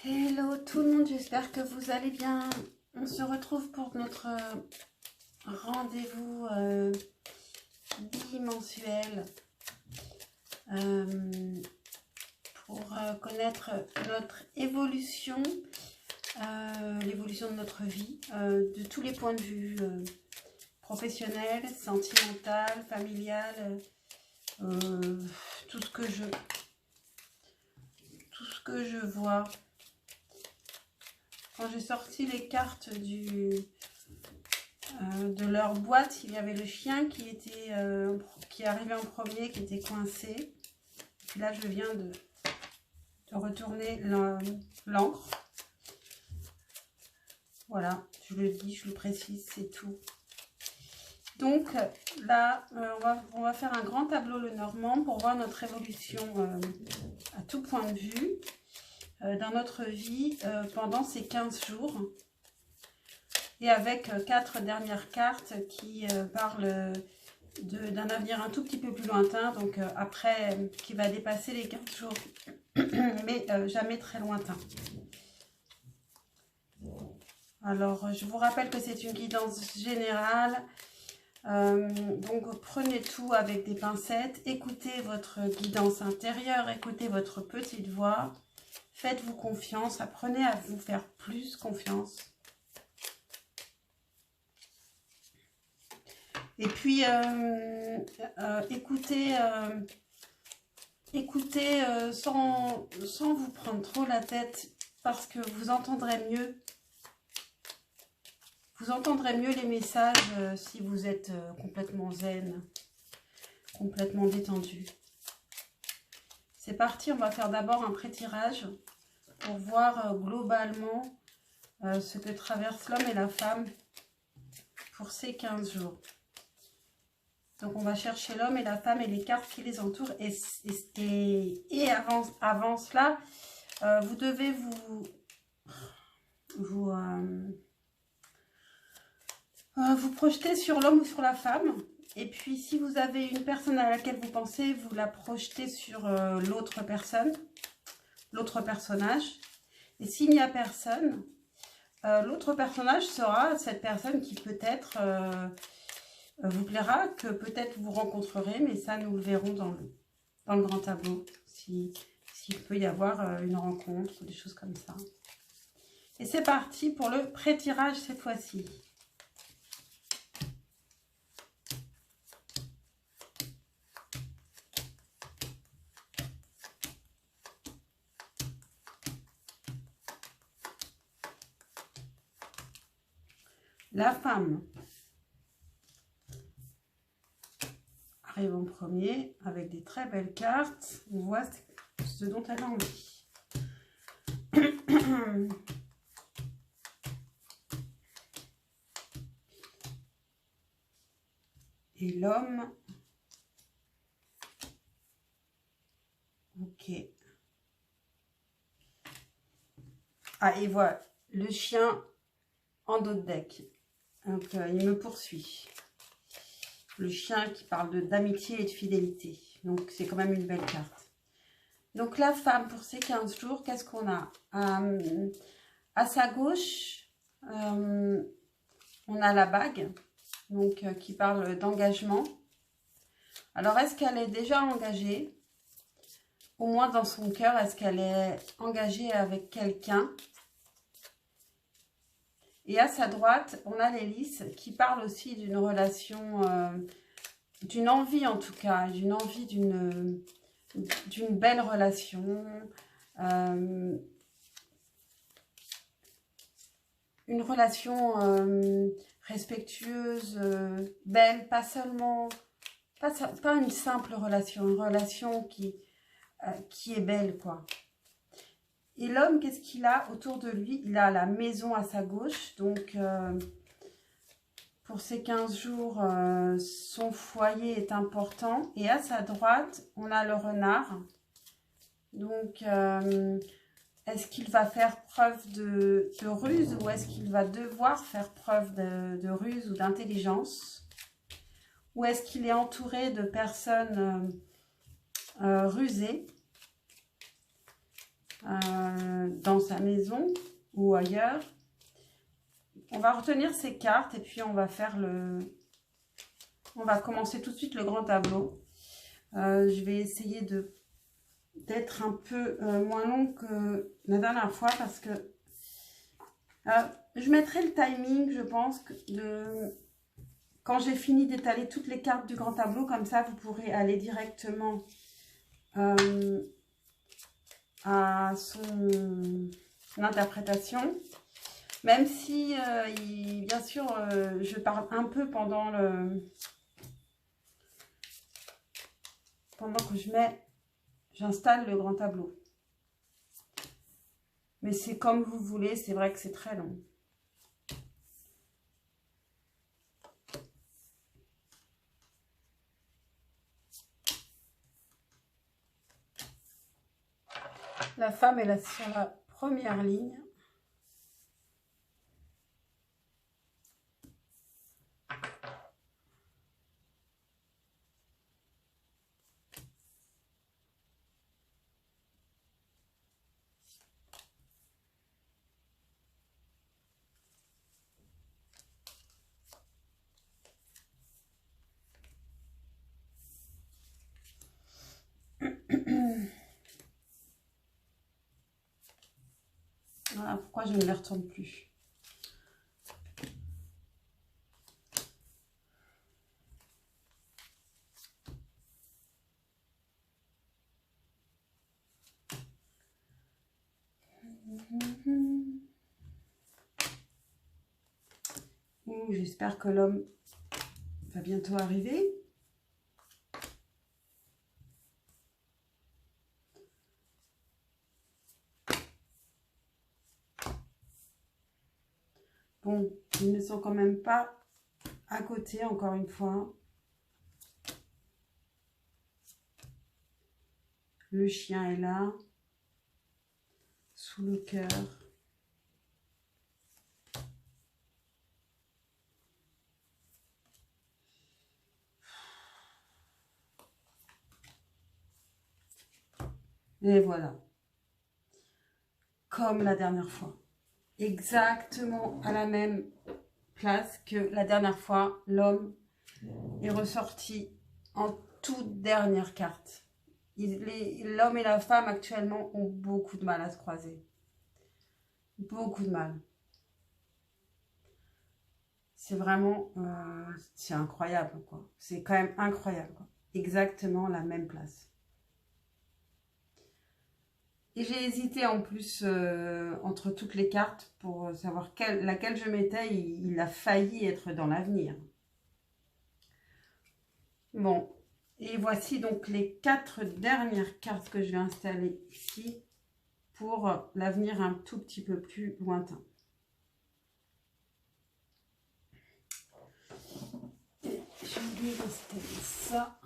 Hello tout le monde, j'espère que vous allez bien. On se retrouve pour notre rendez-vous bimensuel pour connaître notre évolution, l'évolution de notre vie, de tous les points de vue, professionnel, sentimental, familial, tout ce que je vois. Quand j'ai sorti les cartes de leur boîte, il y avait le chien qui est arrivé en premier, qui était coincé. Et puis là, je viens de retourner l'encre. Voilà, je le dis, je le précise, c'est tout. Donc là, on va faire un grand tableau Lenormand pour voir notre évolution à tout point de vue dans notre vie pendant ces 15 jours. Et avec 4 dernières cartes qui parlent d'un avenir un tout petit peu plus lointain, donc après, qui va dépasser les 15 jours, mais jamais très lointain. Alors, je vous rappelle que c'est une guidance générale, donc prenez tout avec des pincettes, écoutez votre guidance intérieure, écoutez votre petite voix, faites-vous confiance, apprenez à vous faire plus confiance. Et puis, écoutez sans vous prendre trop la tête, parce que vous entendrez mieux. Vous entendrez mieux les messages si vous êtes complètement zen, complètement détendu. C'est parti, on va faire d'abord un pré-tirage pour voir globalement ce que traversent l'homme et la femme pour ces 15 jours. Donc, on va chercher l'homme et la femme et les cartes qui les entourent. Et avant cela, vous devez vous projeter sur l'homme ou sur la femme. Et puis, si vous avez une personne à laquelle vous pensez, vous la projetez sur l'autre personne, l'autre personnage. Et s'il n'y a personne, l'autre personnage sera cette personne qui peut-être... vous plaira, que peut-être vous rencontrerez, mais ça nous le verrons dans le grand tableau, s'il peut y avoir une rencontre ou des choses comme ça. Et c'est parti pour le pré-tirage cette fois-ci. La femme arrive en premier avec des très belles cartes. On voit ce dont elle a envie. Et l'homme. Ok. Ah, et voilà, le chien en dos de deck. Donc, il me poursuit. Le chien qui parle d'amitié et de fidélité. Donc, c'est quand même une belle carte. Donc, la femme, pour ces 15 jours, qu'est-ce qu'on a? À sa gauche, on a la bague, donc qui parle d'engagement. Alors, est-ce qu'elle est déjà engagée? Au moins dans son cœur, est-ce qu'elle est engagée avec quelqu'un? Et à sa droite, on a l'hélice qui parle aussi d'une relation, d'une envie en tout cas, d'une envie d'une belle relation, une relation respectueuse, belle, pas seulement, pas une simple relation, une relation qui est belle, quoi. Et l'homme, qu'est-ce qu'il a autour de lui? Il a la maison à sa gauche. Donc, pour ces 15 jours, son foyer est important. Et à sa droite, on a le renard. Donc, est-ce qu'il va faire preuve de ruse ou est-ce qu'il va devoir faire preuve de ruse ou d'intelligence? Ou est-ce qu'il est entouré de personnes rusées? dans sa maison ou ailleurs. On va retenir ces cartes et puis on va faire on va commencer tout de suite le grand tableau. Je vais essayer d'être un peu moins long que la dernière fois parce que je mettrai le timing, je pense, quand j'ai fini d'étaler toutes les cartes du grand tableau. Comme ça, vous pourrez aller directement à son interprétation. Même si, bien sûr, je parle un peu pendant que j'installe le grand tableau. Mais c'est comme vous voulez, c'est vrai que c'est très long. La femme est là sur la première ligne. Voilà pourquoi je ne les retourne plus. J'espère que l'homme va bientôt arriver. Bon, ils ne sont quand même pas à côté, encore une fois. Le chien est là, sous le cœur. Et voilà. Comme la dernière fois. Exactement à la même place que la dernière fois, l'homme est ressorti en toute dernière carte. L'homme et la femme actuellement ont beaucoup de mal à se croiser. Beaucoup de mal. C'est vraiment, c'est incroyable, quoi. C'est quand même incroyable, quoi. Exactement la même place. Et j'ai hésité en plus entre toutes les cartes pour savoir laquelle je mettais. Il a failli être dans l'avenir. Bon, et voici donc les 4 dernières cartes que je vais installer ici pour l'avenir un tout petit peu plus lointain. Et je vais installer ça.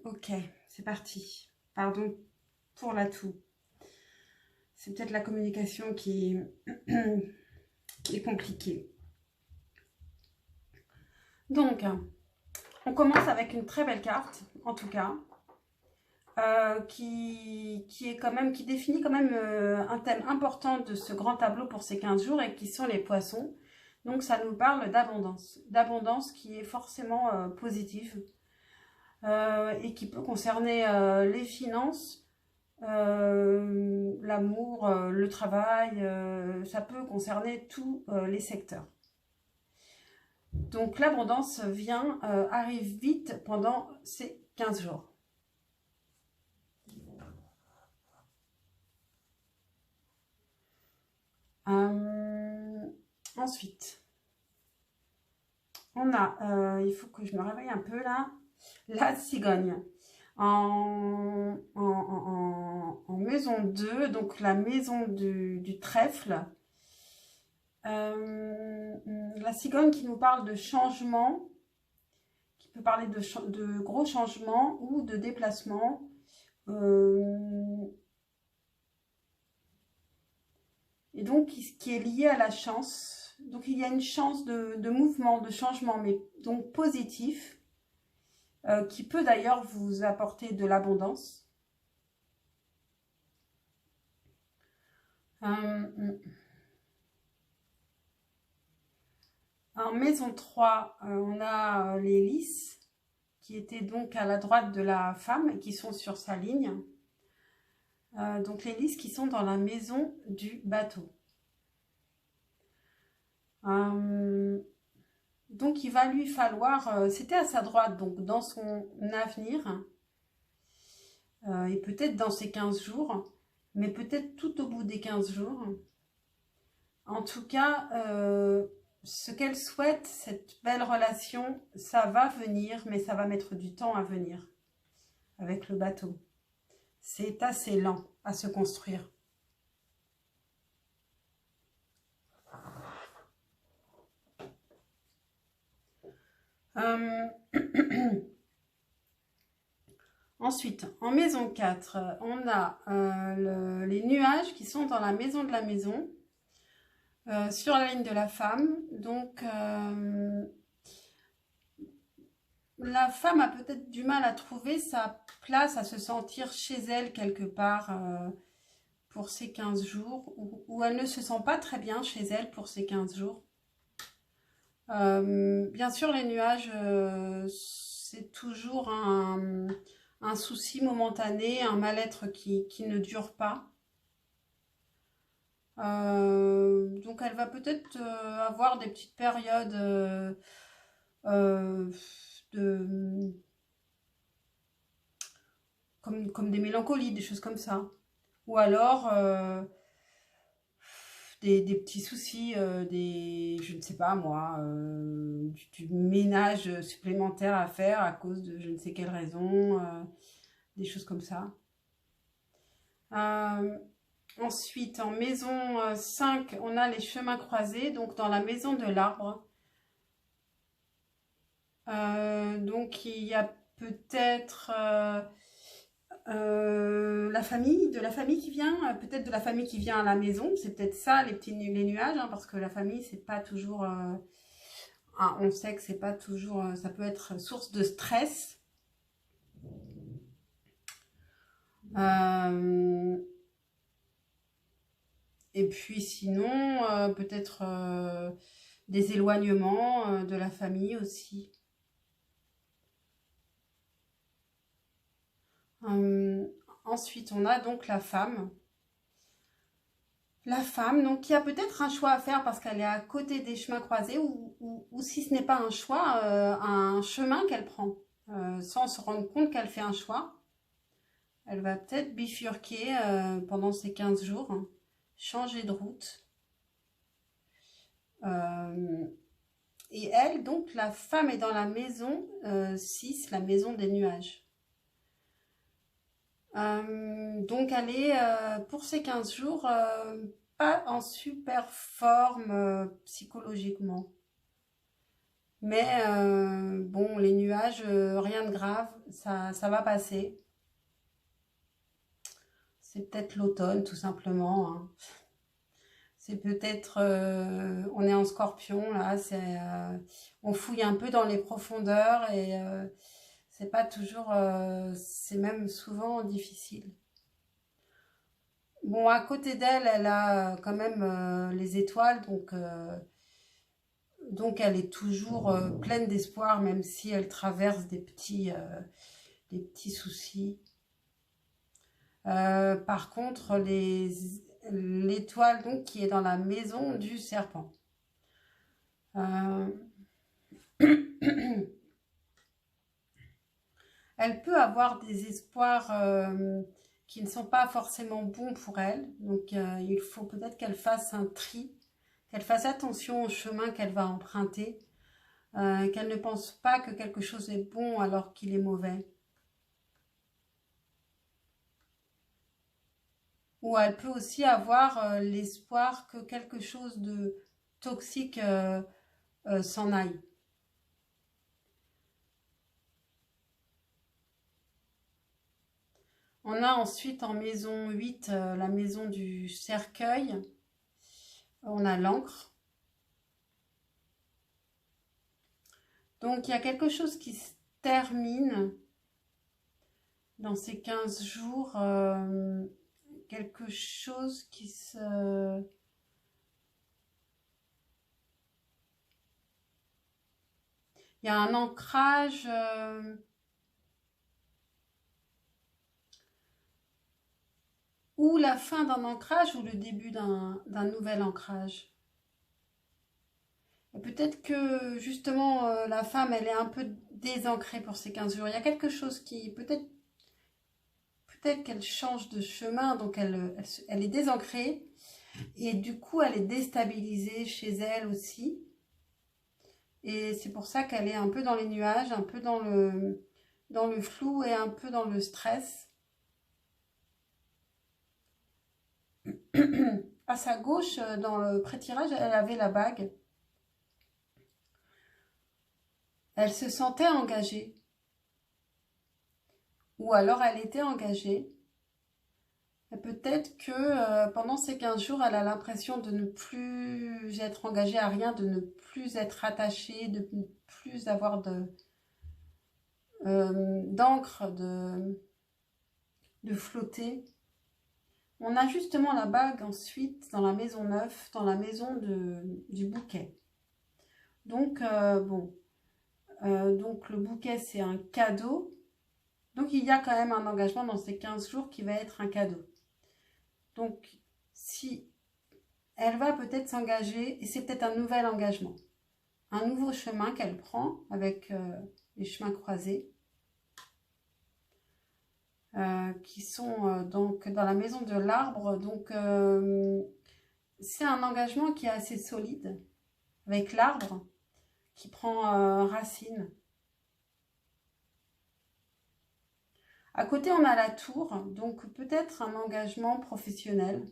Ok, c'est parti. Pardon pour l'atout. C'est peut-être la communication qui est compliquée. Donc, on commence avec une très belle carte, en tout cas, qui définit quand même un thème important de ce grand tableau pour ces 15 jours et qui sont les poissons. Donc, ça nous parle d'abondance qui est forcément positive. Et qui peut concerner les finances, l'amour, le travail, ça peut concerner tous les secteurs. Donc l'abondance arrive vite pendant ces 15 jours. Ensuite, on a, il faut que je me réveille un peu là, la cigogne. En maison 2, donc la maison du trèfle. La cigogne qui nous parle de changement, qui peut parler de gros changements ou de déplacements. et donc qui est lié à la chance. Donc il y a une chance de mouvement, de changement, mais donc positif, qui peut d'ailleurs vous apporter de l'abondance. En maison 3, on a les lys, qui étaient donc à la droite de la femme et qui sont sur sa ligne. Donc les lys qui sont dans la maison du bateau. Donc il va lui falloir, c'était à sa droite, donc dans son avenir, et peut-être dans ces 15 jours, mais peut-être tout au bout des 15 jours. En tout cas, ce qu'elle souhaite, cette belle relation, ça va venir, mais ça va mettre du temps à venir avec le bateau. C'est assez lent à se construire. Ensuite, en maison 4, on a les nuages qui sont dans la maison de la maison, sur la ligne de la femme. Donc, la femme a peut-être du mal à trouver sa place, à se sentir chez elle quelque part pour ces 15 jours, ou elle ne se sent pas très bien chez elle pour ces 15 jours. Bien sûr, les nuages, c'est toujours un souci momentané, un mal-être qui ne dure pas. Donc elle va peut-être avoir des petites périodes comme des mélancolies, des choses comme ça. Ou alors des petits soucis, je ne sais pas moi, du ménage supplémentaire à faire à cause de je ne sais quelle raison, des choses comme ça. Ensuite, en maison 5, on a les chemins croisés, donc dans la maison de l'arbre. Donc il y a peut-être la famille qui vient, peut-être de la famille qui vient à la maison. C'est peut-être ça les nuages, hein, parce que la famille, c'est pas toujours... on sait que c'est pas toujours... ça peut être source de stress. Et puis sinon, peut-être des éloignements de la famille aussi. Ensuite, on a donc la femme. La femme, donc, qui a peut-être un choix à faire parce qu'elle est à côté des chemins croisés ou si ce n'est pas un choix, un chemin qu'elle prend sans se rendre compte qu'elle fait un choix. Elle va peut-être bifurquer pendant ces 15 jours, hein, changer de route. Et elle, donc, la femme est dans la maison 6, la maison des nuages. Donc elle est pour ces 15 jours pas en super forme psychologiquement. Mais bon, les nuages, rien de grave, ça va passer. C'est peut-être l'automne tout simplement, hein. C'est peut-être, on est en Scorpion là, on fouille un peu dans les profondeurs et c'est pas toujours, c'est même souvent difficile. Bon, à côté d'elle, elle a quand même les étoiles, donc elle est toujours pleine d'espoir, même si elle traverse des petits soucis. Par contre, l'étoile donc qui est dans la maison du serpent. Elle peut avoir des espoirs qui ne sont pas forcément bons pour elle. Donc, il faut peut-être qu'elle fasse un tri, qu'elle fasse attention au chemin qu'elle va emprunter, qu'elle ne pense pas que quelque chose est bon alors qu'il est mauvais. Ou elle peut aussi avoir l'espoir que quelque chose de toxique s'en aille. On a ensuite en maison 8 la maison du cercueil. On a l'encre. Donc, il y a quelque chose qui se termine dans ces 15 jours. Quelque chose qui se... Il y a un ancrage... ou la fin d'un ancrage ou le début d'un nouvel ancrage. Et peut-être que justement la femme elle est un peu désancrée pour ces 15 jours. Il y a quelque chose qui peut-être qu'elle change de chemin, donc elle est désancrée et du coup elle est déstabilisée chez elle aussi. Et c'est pour ça qu'elle est un peu dans les nuages, un peu dans le flou et un peu dans le stress. À sa gauche, dans le pré-tirage, elle avait la bague. Elle se sentait engagée. Ou alors elle était engagée. Et peut-être que pendant ces 15 jours, elle a l'impression de ne plus être engagée à rien, de ne plus être attachée, de ne plus avoir d'encre, de flotter. On a justement la bague ensuite dans la maison 9, dans la maison du bouquet. Donc, bon, donc le bouquet c'est un cadeau. Donc il y a quand même un engagement dans ces 15 jours qui va être un cadeau. Donc si elle va peut-être s'engager, et c'est peut-être un nouvel engagement, un nouveau chemin qu'elle prend avec les chemins croisés. Qui sont donc dans la maison de l'arbre. Donc c'est un engagement qui est assez solide avec l'arbre qui prend racine. À côté, on a la tour, donc peut-être un engagement professionnel.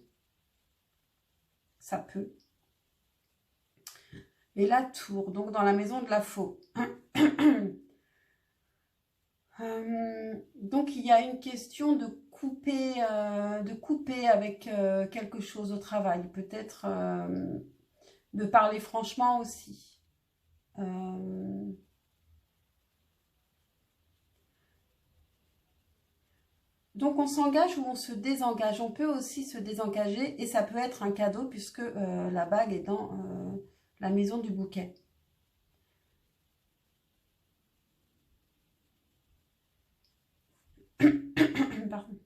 Ça peut. Et la tour, donc dans la maison de la faux. Donc il y a une question de couper avec quelque chose au travail. Peut-être de parler franchement aussi. Donc on s'engage ou on se désengage. On peut aussi se désengager et ça peut être un cadeau puisque la bague est dans la maison du bouquet. Pardon.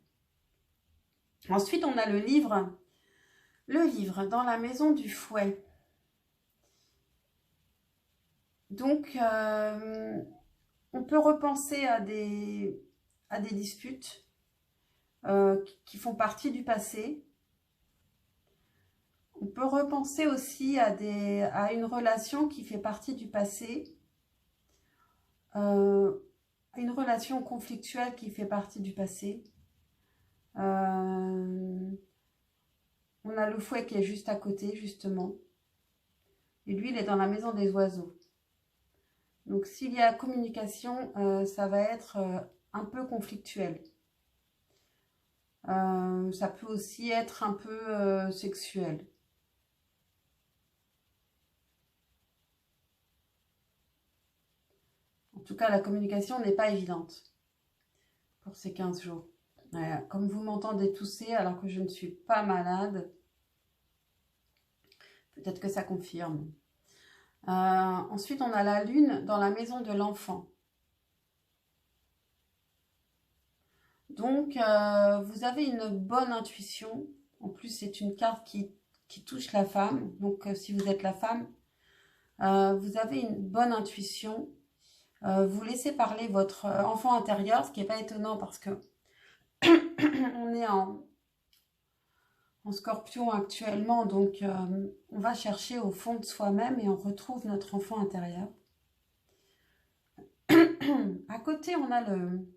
Ensuite on a le livre. Le livre dans la maison du fouet. Donc on peut repenser à des disputes qui font partie du passé. On peut repenser aussi à une relation qui fait partie du passé, une relation conflictuelle qui fait partie du passé. On a le fouet qui est juste à côté, justement. Et lui, il est dans la maison des oiseaux. Donc, s'il y a communication, ça va être un peu conflictuel. Ça peut aussi être un peu sexuel. En tout cas, la communication n'est pas évidente pour ces 15 jours. Comme vous m'entendez tousser alors que je ne suis pas malade, peut-être que ça confirme. Ensuite, on a la lune dans la maison de l'enfant. Donc, vous avez une bonne intuition. En plus, c'est une carte qui touche la femme. Donc, si vous êtes la femme, vous avez une bonne intuition. Vous laissez parler votre enfant intérieur, ce qui n'est pas étonnant parce que on est en Scorpion actuellement. Donc, on va chercher au fond de soi-même et on retrouve notre enfant intérieur. À côté, on a le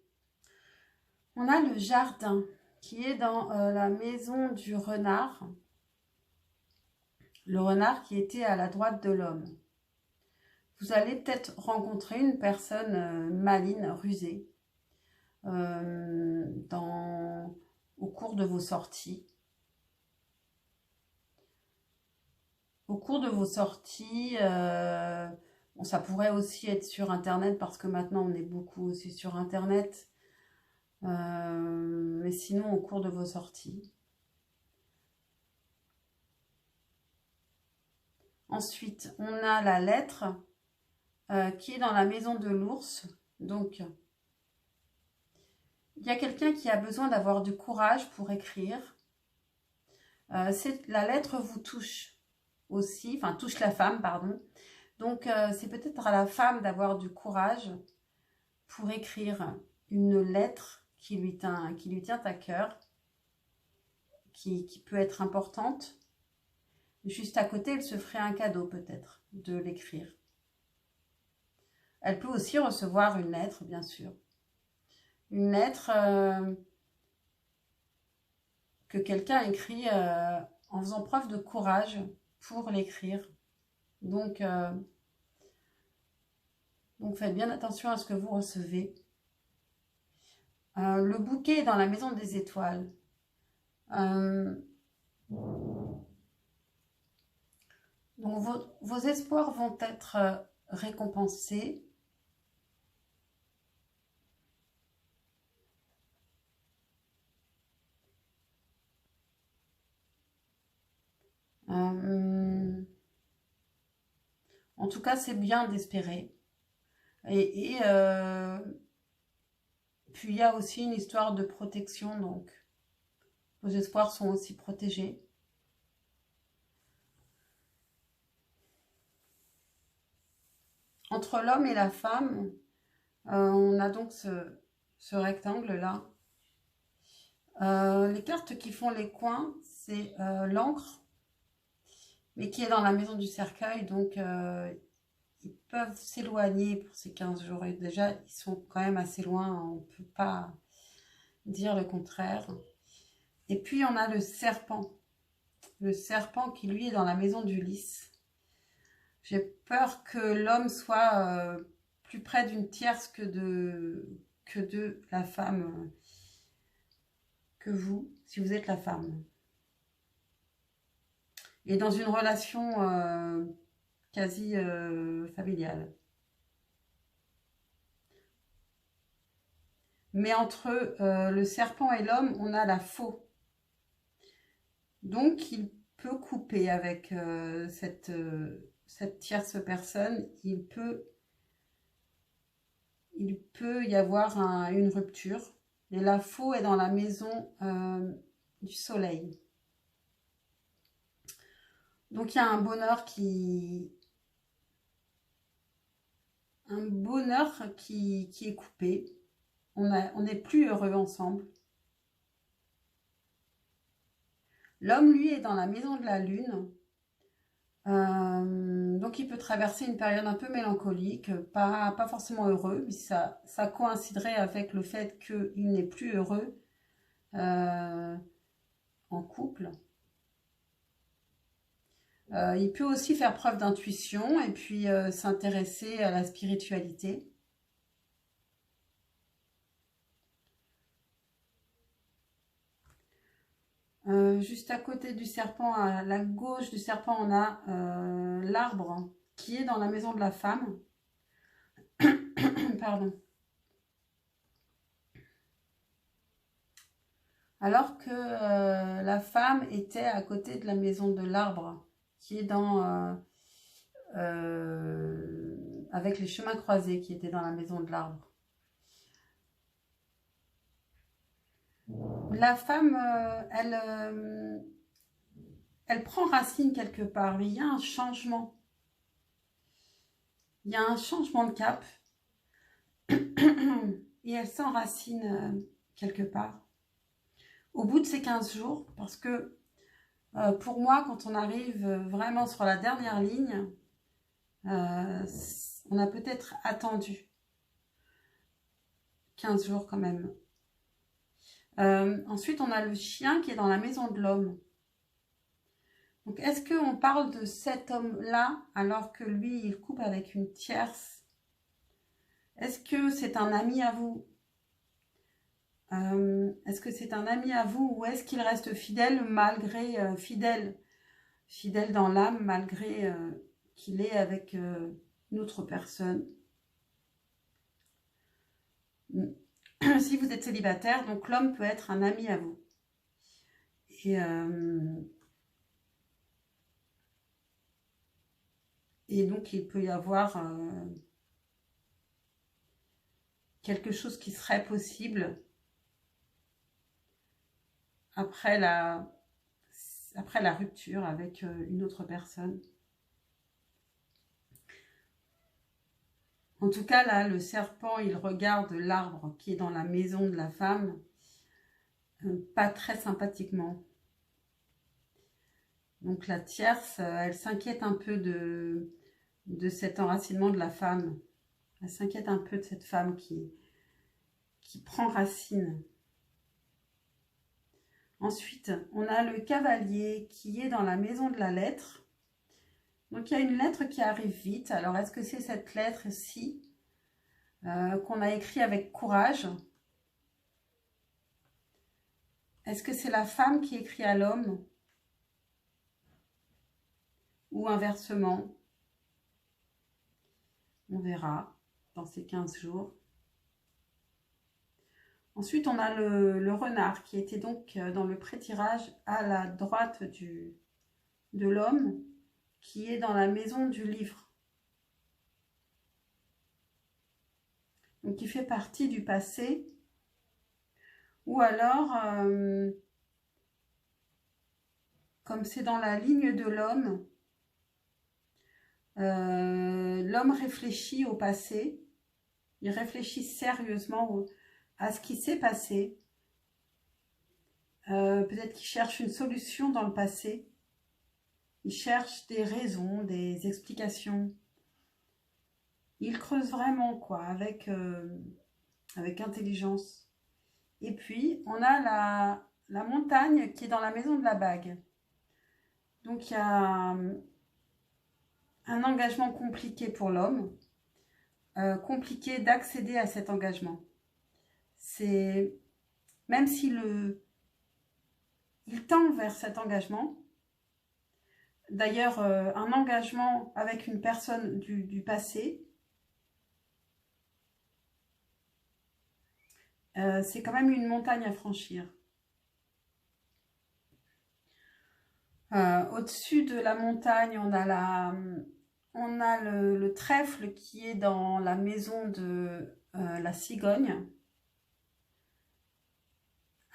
jardin qui est dans la maison du renard. Le renard qui était à la droite de l'homme. Vous allez peut-être rencontrer une personne maligne, rusée, au cours de vos sorties. au cours de vos sorties, bon, ça pourrait aussi être sur Internet parce que maintenant on est beaucoup aussi sur Internet. Mais sinon au cours de vos sorties. Ensuite, on a la lettre qui est dans la maison de l'ours. Donc, il y a quelqu'un qui a besoin d'avoir du courage pour écrire. La lettre vous touche aussi, enfin touche la femme, pardon. Donc, c'est peut-être à la femme d'avoir du courage pour écrire une lettre qui lui tient à cœur, qui peut être importante. Juste à côté, elle se ferait un cadeau peut-être de l'écrire. Elle peut aussi recevoir une lettre, bien sûr. Une lettre que quelqu'un écrit en faisant preuve de courage pour l'écrire. Donc faites bien attention à ce que vous recevez. Le bouquet est dans la maison des étoiles. Donc vos espoirs vont être récompensés. En tout cas, c'est bien d'espérer. Et puis, il y a aussi une histoire de protection, donc vos espoirs sont aussi protégés. Entre l'homme et la femme, on a donc ce rectangle-là. Les cartes qui font les coins, c'est l'encre, mais qui est dans la maison du cercueil, donc ils peuvent s'éloigner pour ces 15 jours. Et déjà, ils sont quand même assez loin, on ne peut pas dire le contraire. Et puis, on a le serpent qui, lui, est dans la maison du lys. J'ai peur que l'homme soit plus près d'une tierce que de la femme, que vous, si vous êtes la femme. Et dans une relation quasi familiale. Mais entre le serpent et l'homme, on a la faux. Donc, il peut couper avec cette tierce personne. Il peut y avoir une rupture. Et la faux est dans la maison du soleil. Donc, il y a un bonheur qui est coupé. On n'est plus heureux ensemble. L'homme, lui, est dans la maison de la lune. Donc, il peut traverser une période un peu mélancolique, pas forcément heureux, mais ça coïnciderait avec le fait qu'il n'est plus heureux en couple. Il peut aussi faire preuve d'intuition et puis s'intéresser à la spiritualité. Juste à côté du serpent, à la gauche du serpent, on a l'arbre qui est dans la maison de la femme. Pardon. Alors que la femme était à côté de la maison de l'arbre qui est avec les chemins croisés qui étaient dans la maison de l'arbre. La femme, elle prend racine quelque part, mais il y a un changement. Il y a un changement de cap et elle s'enracine quelque part. Au bout de ces 15 jours, parce que pour moi, quand on arrive vraiment sur la dernière ligne, on a peut-être attendu 15 jours quand même. Ensuite, on a le chien qui est dans la maison de l'homme. Donc, est-ce qu'on parle de cet homme-là alors que lui, il coupe avec une tierce? Est-ce que c'est un ami à vous? Est-ce que c'est un ami à vous ou est-ce qu'il reste fidèle malgré fidèle fidèle dans l'âme malgré qu'il est avec une autre personne. Si vous êtes célibataire, donc l'homme peut être un ami à vous. Et donc il peut y avoir quelque chose qui serait possible après la rupture avec une autre personne. En tout cas, là, le serpent, il regarde l'arbre qui est dans la maison de la femme, pas très sympathiquement. Donc la tierce, elle s'inquiète un peu de cet enracinement de la femme. Elle s'inquiète un peu de cette femme qui prend racine. Ensuite, on a le cavalier qui est dans la maison de la lettre. Donc, il y a une lettre qui arrive vite. Alors, est-ce que c'est cette lettre-ci qu'on a écrit avec courage? Est-ce que c'est la femme qui écrit à l'homme? Ou inversement? On verra dans ces 15 jours. Ensuite, on a le renard qui était donc dans le pré-tirage à la droite de l'homme, qui est dans la maison du livre. Donc, qui fait partie du passé. Ou alors, comme c'est dans la ligne de l'homme, l'homme réfléchit au passé. Il réfléchit sérieusement à ce qui s'est passé. Peut-être qu'il cherche une solution dans le passé. Il cherche des raisons, des explications. Il creuse vraiment, quoi, avec intelligence. Et puis, on a la montagne qui est dans la maison de la bague. Donc, il y a un engagement compliqué pour l'homme. Compliqué d'accéder à cet engagement. C'est même s'il il tend vers cet engagement. D'ailleurs, un engagement avec une personne du passé, c'est quand même une montagne à franchir. Au-dessus de la montagne, on a le trèfle qui est dans la maison de la cigogne.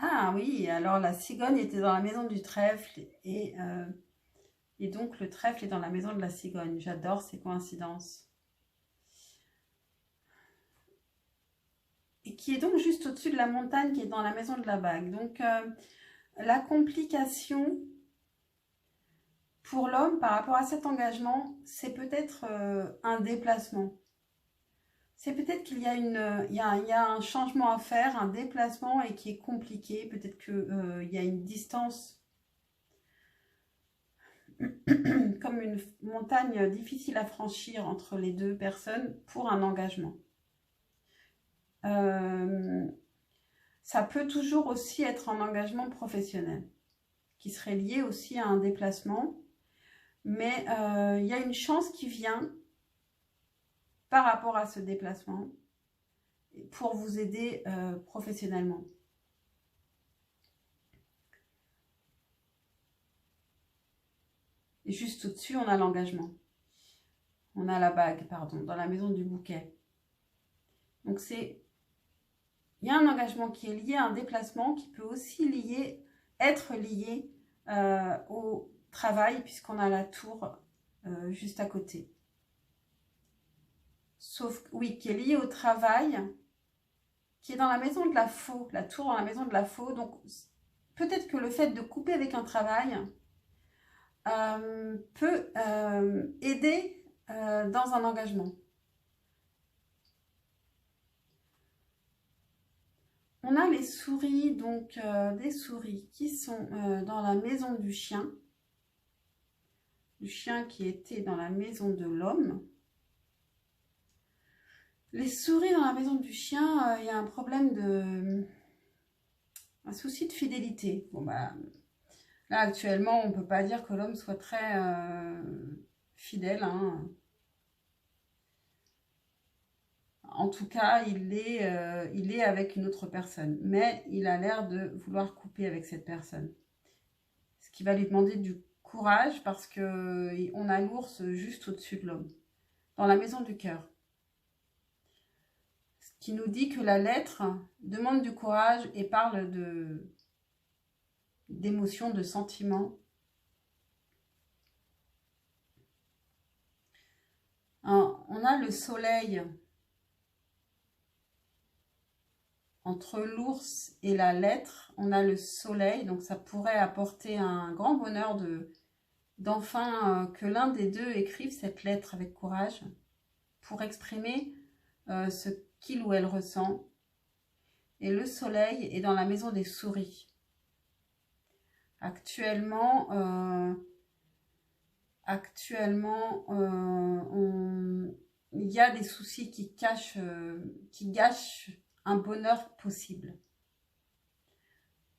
Ah oui, alors la cigogne était dans la maison du trèfle et donc le trèfle est dans la maison de la cigogne. J'adore ces coïncidences. Et qui est donc juste au-dessus de la montagne qui est dans la maison de la bague. Donc la complication pour l'homme par rapport à cet engagement, c'est peut-être un déplacement. C'est peut-être qu'il y a il y a un changement à faire, un déplacement et qui est compliqué. Peut-être qu'il y a une distance comme une montagne difficile à franchir entre les deux personnes pour un engagement. Ça peut toujours aussi être un engagement professionnel qui serait lié aussi à un déplacement. Mais il y a une chance qui vient par rapport à ce déplacement pour vous aider professionnellement. Et juste au-dessus, on a l'engagement. On a la bague, pardon, dans la maison du bouquet. Donc il y a un engagement qui est lié à un déplacement qui peut aussi être lié au travail puisqu'on a la tour juste à côté. Sauf, oui, qui est lié au travail, qui est dans la maison de la faux, la tour dans la maison de la faux. Donc, peut-être que le fait de couper avec un travail peut aider dans un engagement. On a les souris, donc des souris qui sont dans la maison du chien qui était dans la maison de l'homme. Les souris dans la maison du chien, il y a un problème un souci de fidélité. Bon bah, Là, actuellement, on ne peut pas dire que l'homme soit très fidèle, hein. En tout cas, il est avec une autre personne. Mais il a l'air de vouloir couper avec cette personne. Ce qui va lui demander du courage parce que on a l'ours juste au-dessus de l'homme, dans la maison du cœur. Ce qui nous dit que la lettre demande du courage et parle d'émotions, de sentiments. On a le soleil entre l'ours et la lettre. On a le soleil, donc ça pourrait apporter un grand bonheur d'enfin que l'un des deux écrive cette lettre avec courage pour exprimer ce qu'il ou elle ressent. Et le soleil est dans la maison des souris. Actuellement, il y a des soucis qui gâchent un bonheur possible.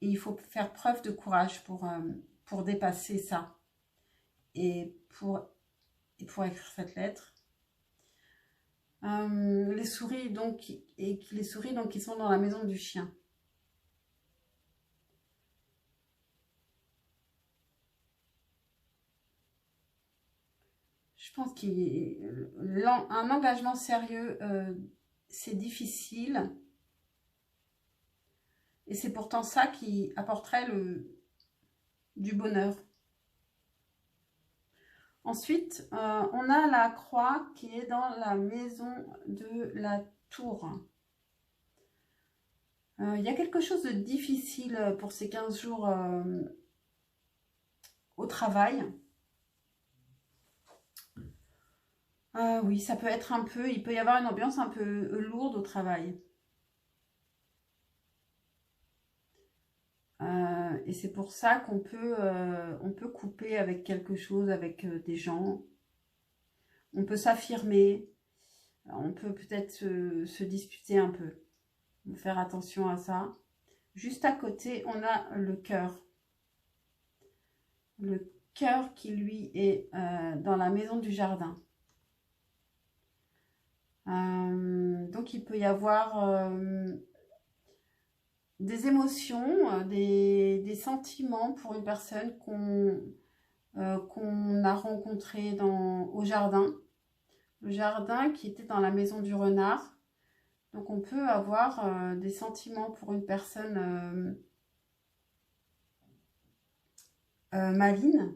Et il faut faire preuve de courage pour dépasser ça. Et pour écrire cette lettre. Les souris donc qui sont dans la maison du chien. Je pense qu'un engagement sérieux, c'est difficile. Et c'est pourtant ça qui apporterait du bonheur. Ensuite, on a la croix qui est dans la maison de la tour. Il y a quelque chose de difficile pour ces 15 jours au travail. Oui, ça peut être il peut y avoir une ambiance un peu lourde au travail. Et c'est pour ça qu'on peut couper avec quelque chose, avec des gens. On peut s'affirmer. On peut peut-être se disputer un peu. Faire attention à ça. Juste à côté, on a le cœur. Le cœur qui, lui, est dans la maison du jardin. Donc, il peut y avoir des émotions, des sentiments pour une personne qu'on a rencontrée au jardin. Le jardin qui était dans la maison du renard. Donc, on peut avoir des sentiments pour une personne maligne,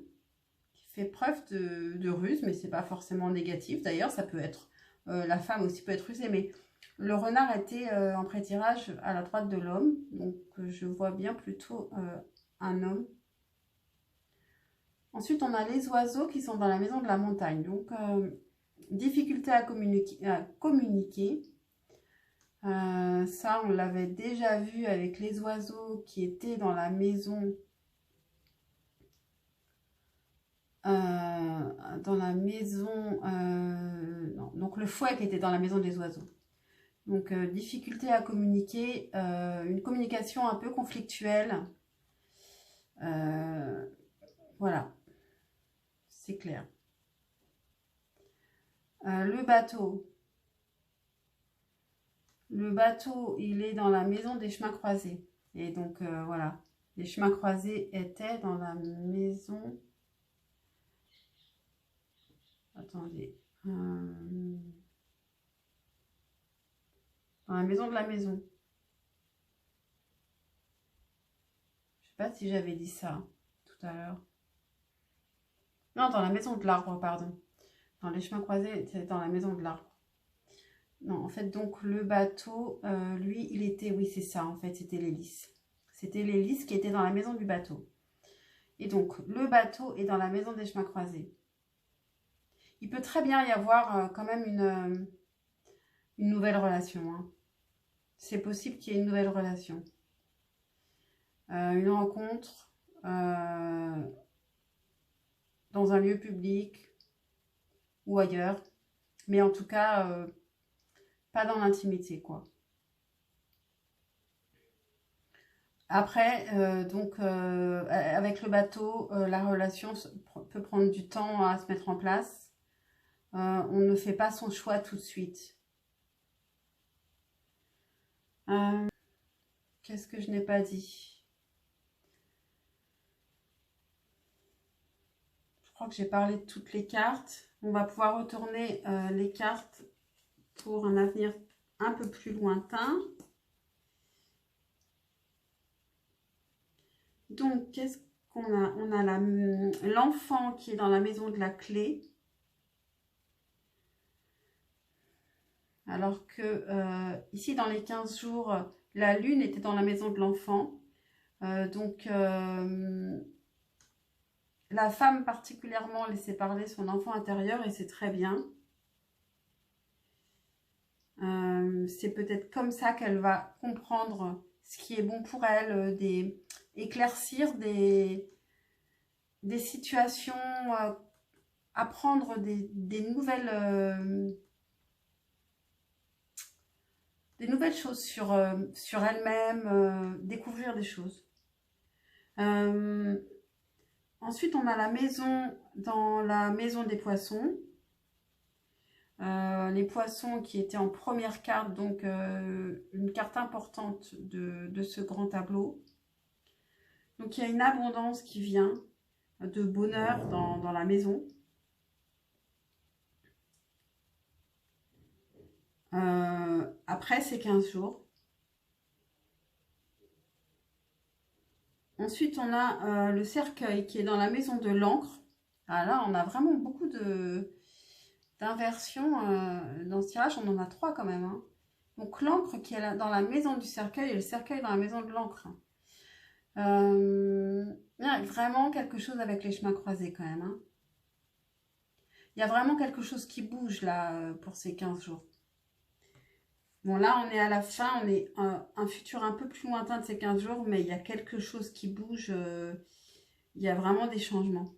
qui fait preuve de ruse, mais c'est pas forcément négatif. D'ailleurs, ça peut être, la femme aussi peut être rusée, mais le renard était en pré-tirage à la droite de l'homme, donc je vois bien plutôt un homme. Ensuite, on a les oiseaux qui sont dans la maison de la montagne, donc difficulté à communiquer. Ça, on l'avait déjà vu avec les oiseaux qui étaient dans la maison non, donc le fouet qui était dans la maison des oiseaux. Donc difficulté à communiquer, une communication un peu conflictuelle. Voilà, c'est clair. Le bateau. Le bateau, il est dans la maison des chemins croisés. Et donc voilà, les chemins croisés étaient dans la maison... Attendez. Dans la maison de la maison. Je sais pas si j'avais dit ça tout à l'heure. Non, dans la maison de l'arbre, pardon. Dans les chemins croisés, c'est dans la maison de l'arbre. Non, en fait, donc le bateau, lui, il était... Oui, c'est ça, en fait, c'était l'hélice. C'était l'hélice qui était dans la maison du bateau. Et donc, le bateau est dans la maison des chemins croisés. Il peut très bien y avoir quand même une nouvelle relation. Hein. C'est possible qu'il y ait une nouvelle relation. Une rencontre dans un lieu public ou ailleurs. Mais en tout cas, pas dans l'intimité, quoi. Après, avec le bateau, la relation peut prendre du temps à se mettre en place. On ne fait pas son choix tout de suite. Qu'est-ce que je n'ai pas dit? Je crois que j'ai parlé de toutes les cartes. On va pouvoir retourner les cartes pour un avenir un peu plus lointain. Donc, qu'est-ce qu'on a? On a l'enfant qui est dans la maison de la clé. Alors que ici, dans les 15 jours, la lune était dans la maison de l'enfant. La femme particulièrement laissait parler son enfant intérieur et c'est très bien. C'est peut-être comme ça qu'elle va comprendre ce qui est bon pour elle, éclaircir des situations, apprendre des nouvelles choses sur elle-même, découvrir des choses. Ensuite, on a la maison, dans la maison des poissons. Les poissons qui étaient en première carte, donc une carte importante de ce grand tableau. Donc, il y a une abondance qui vient de bonheur dans la maison. Après ces 15 jours. Ensuite, on a le cercueil qui est dans la maison de l'encre. Ah, là, on a vraiment beaucoup d'inversions dans ce tirage. On en a 3 quand même. Hein. Donc, l'encre qui est dans la maison du cercueil et le cercueil dans la maison de l'encre. Il y a vraiment quelque chose avec les chemins croisés quand même. Hein. Il y a vraiment quelque chose qui bouge là pour ces 15 jours. Bon, là, on est à la fin, on est un futur un peu plus lointain de ces 15 jours, mais il y a quelque chose qui bouge, il y a vraiment des changements.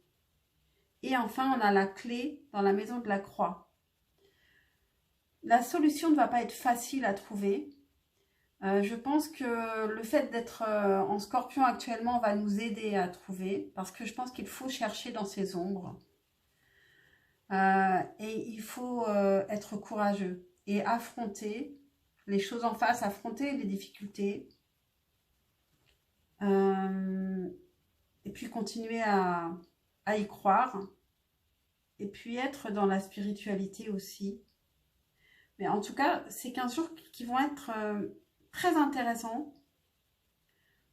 Et enfin, on a la clé dans la maison de la croix. La solution ne va pas être facile à trouver. Je pense que le fait d'être en Scorpion actuellement va nous aider à trouver, parce que je pense qu'il faut chercher dans ses ombres. Et il faut être courageux et affronter les choses en face, affronter les difficultés. Et puis continuer à y croire. Et puis être dans la spiritualité aussi. Mais en tout cas, c'est 15 jours qui vont être très intéressants,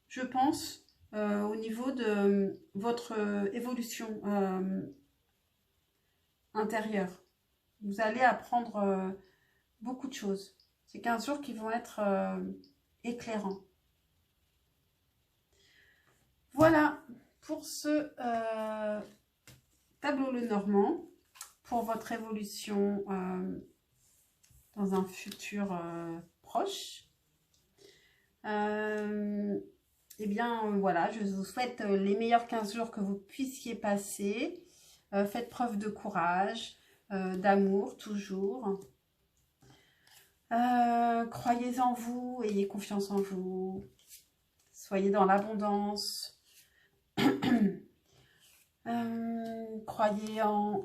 je pense, au niveau de votre évolution intérieure. Vous allez apprendre beaucoup de choses. C'est 15 jours qui vont être éclairants. Voilà pour ce tableau Lenormand, pour votre évolution dans un futur proche. Eh bien, voilà, je vous souhaite les meilleurs 15 jours que vous puissiez passer. Faites preuve de courage, d'amour toujours. Croyez en vous, ayez confiance en vous, soyez dans l'abondance, croyez en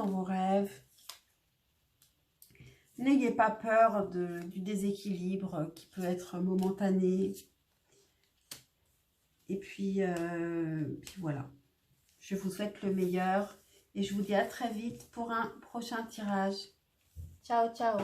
vos rêves, n'ayez pas peur du déséquilibre qui peut être momentané, et puis voilà, je vous souhaite le meilleur et je vous dis à très vite pour un prochain tirage. Ciao, ciao.